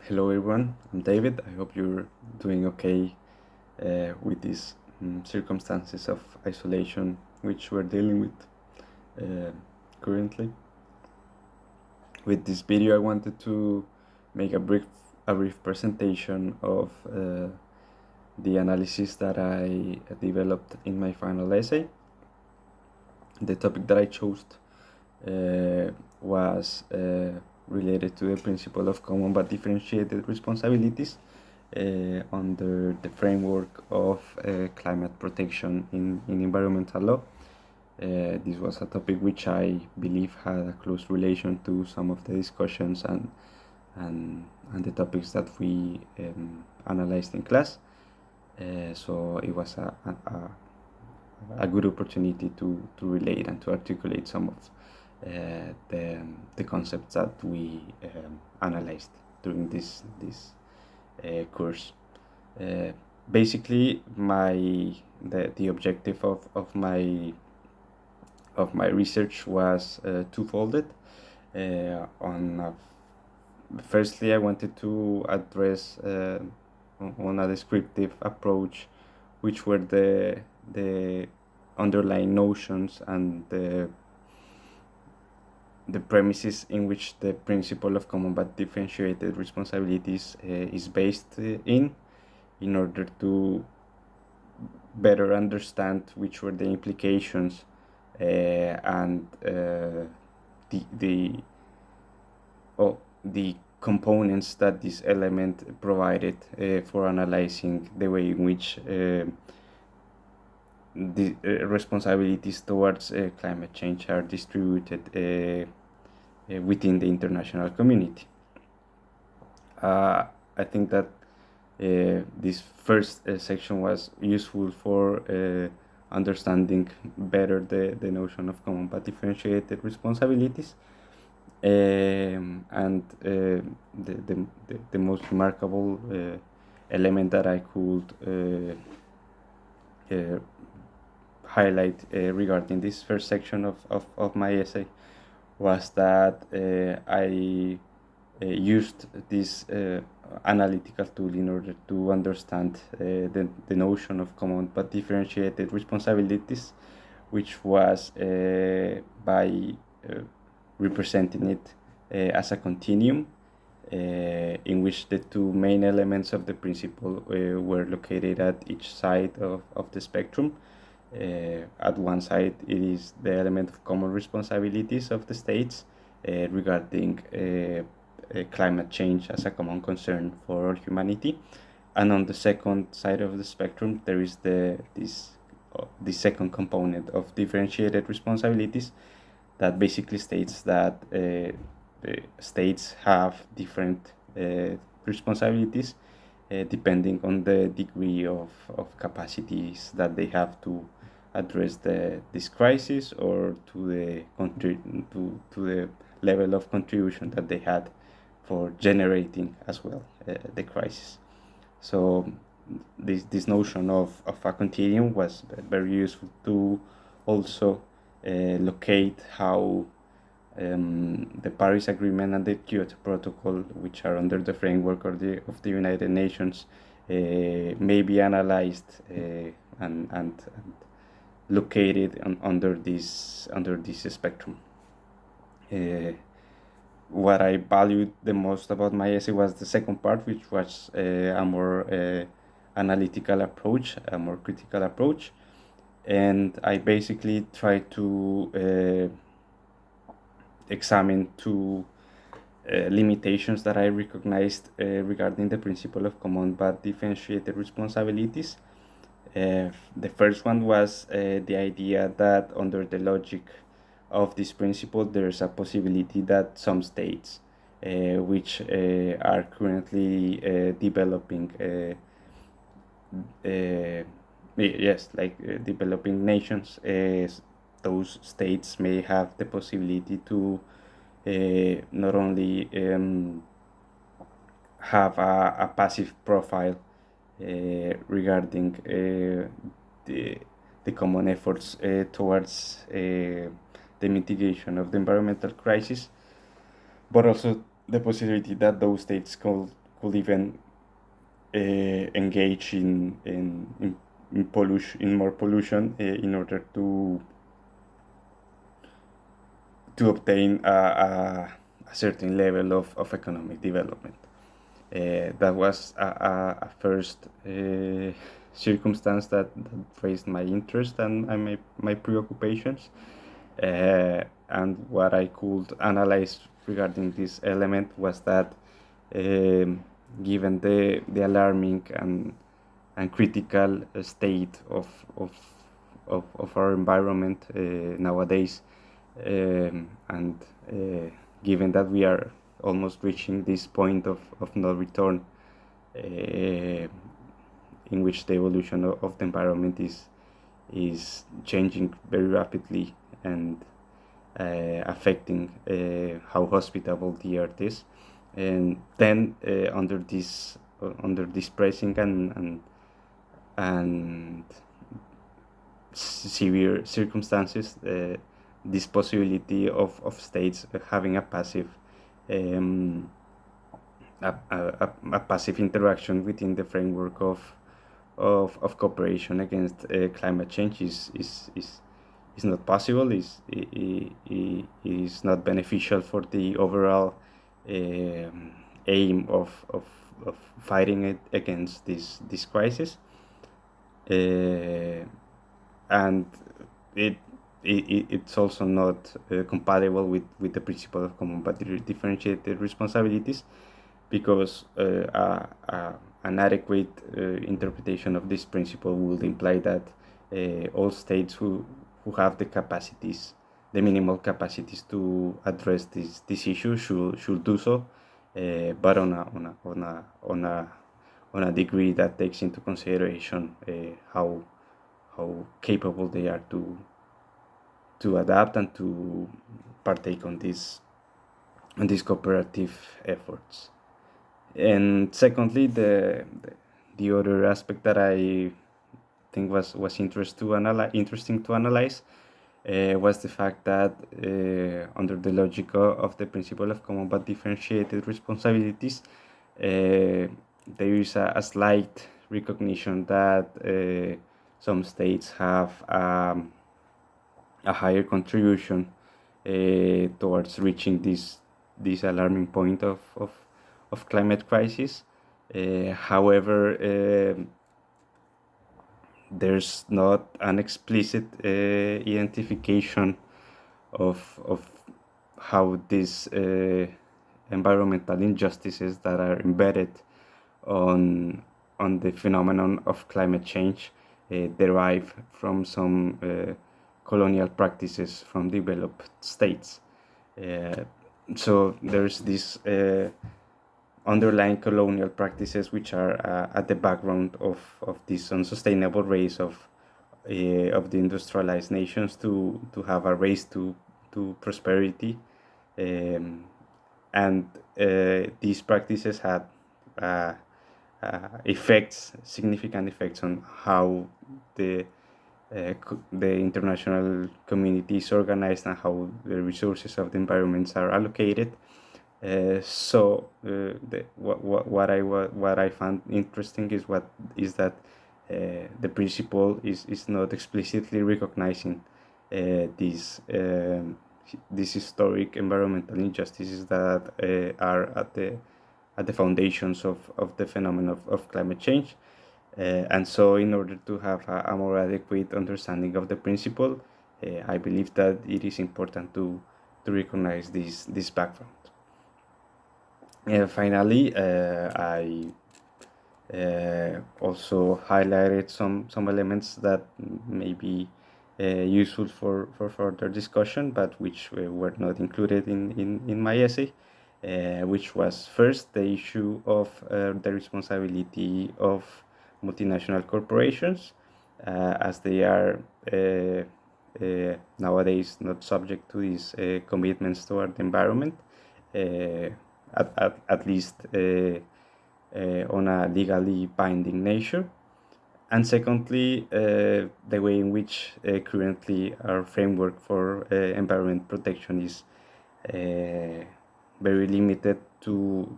Hello everyone, I'm David. I hope you're doing okay with these circumstances of isolation which we're dealing with currently. With this video I wanted to make a brief presentation of the analysis that I developed in my final essay. The topic that I chose was related to the principle of common but differentiated responsibilities under the framework of climate protection in environmental law. This was a topic which I believe had a close relation to some of the discussions and the topics that we analyzed in class. So it was a good opportunity to relate and to articulate some of the concepts that we analyzed during this course. Basically, the objective of my research was twofolded. Firstly, I wanted to address on a descriptive approach, which were the underlying notions and the premises in which the principle of common but differentiated responsibilities is based in order to better understand which were the implications and the components that this element provided for analyzing the way in which the responsibilities towards climate change are distributed within the international community. I think that this first section was useful for understanding better the notion of common but differentiated responsibilities. And the most remarkable element that I could highlight regarding this first section of my essay was that I used this analytical tool in order to understand the notion of common but differentiated responsibilities, which was by representing it as a continuum in which the two main elements of the principle were located at each side of the spectrum. At one side, it is the element of common responsibilities of the states regarding climate change as a common concern for all humanity, and on the second side of the spectrum, there is the second component of differentiated responsibilities that basically states that states have different responsibilities depending on the degree of capacities that they have to address this crisis, or to the level of contribution that they had for generating as well the crisis. So this notion of a continuum was very useful to also locate how the Paris Agreement and the Kyoto Protocol, which are under the framework of the United Nations, may be analyzed and located under this spectrum. What I valued the most about my essay was the second part, which was a more analytical approach, a more critical approach, and I basically tried to examine two limitations that I recognized regarding the principle of common but differentiated responsibilities. The first one was the idea that under the logic of this principle, there's a possibility that some states which are currently developing developing nations, those states may have the possibility to not only have a passive profile regarding the common efforts towards the mitigation of the environmental crisis, but also the possibility that those states could could even engage in pollution, in more pollution, in order to obtain a certain level of economic development. That was a first circumstance that raised my interest and my preoccupations. And what I could analyze regarding this element was that, given the alarming and critical state of our environment nowadays, and given that we are almost reaching this point of no return, in which the evolution of the environment is changing very rapidly and affecting how hospitable the earth is, and then under this pressing and severe circumstances, this possibility of states having a passive passive interaction within the framework of cooperation against climate change is not possible, is not beneficial for the overall aim of fighting it against this crisis, and it's also not compatible with the principle of common but differentiated responsibilities, because an adequate interpretation of this principle would imply that all states who have the capacities, the minimal capacities to address this issue should do so, but on a degree that takes into consideration how capable they are to adapt and to partake on these cooperative efforts. And secondly, the other aspect that I think was interesting to analyze was the fact that under the logic of the principle of common but differentiated responsibilities, there is a slight recognition that some states have a higher contribution towards reaching this alarming point of climate crisis. However, there's not an explicit identification of how these environmental injustices that are embedded on the phenomenon of climate change derive from some colonial practices from developed states. So there's this underlying colonial practices which are at the background of this unsustainable race of the industrialized nations to have a race to prosperity, and these practices had significant effects on how the international community is organized and how the resources of the environments are allocated. What I found interesting is that the principle is not explicitly recognizing these historic environmental injustices that are at the foundations of the phenomenon of climate change. And so in order to have a more adequate understanding of the principle, I believe that it is important to recognize this background. Finally, I also highlighted some elements that may be useful for further discussion, but which were not included in my essay, which was first the issue of the responsibility of multinational corporations, as they are nowadays not subject to these commitments toward the environment, at least on a legally binding nature. And secondly, the way in which currently our framework for environment protection is very limited to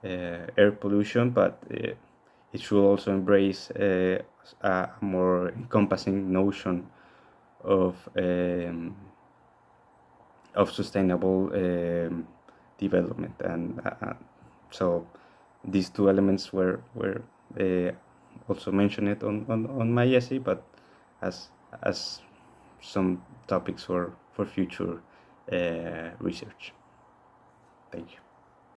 air pollution, but it should also embrace a more encompassing notion of sustainable development, and so these two elements were also mentioned on my essay, but as some topics for future research. Thank you.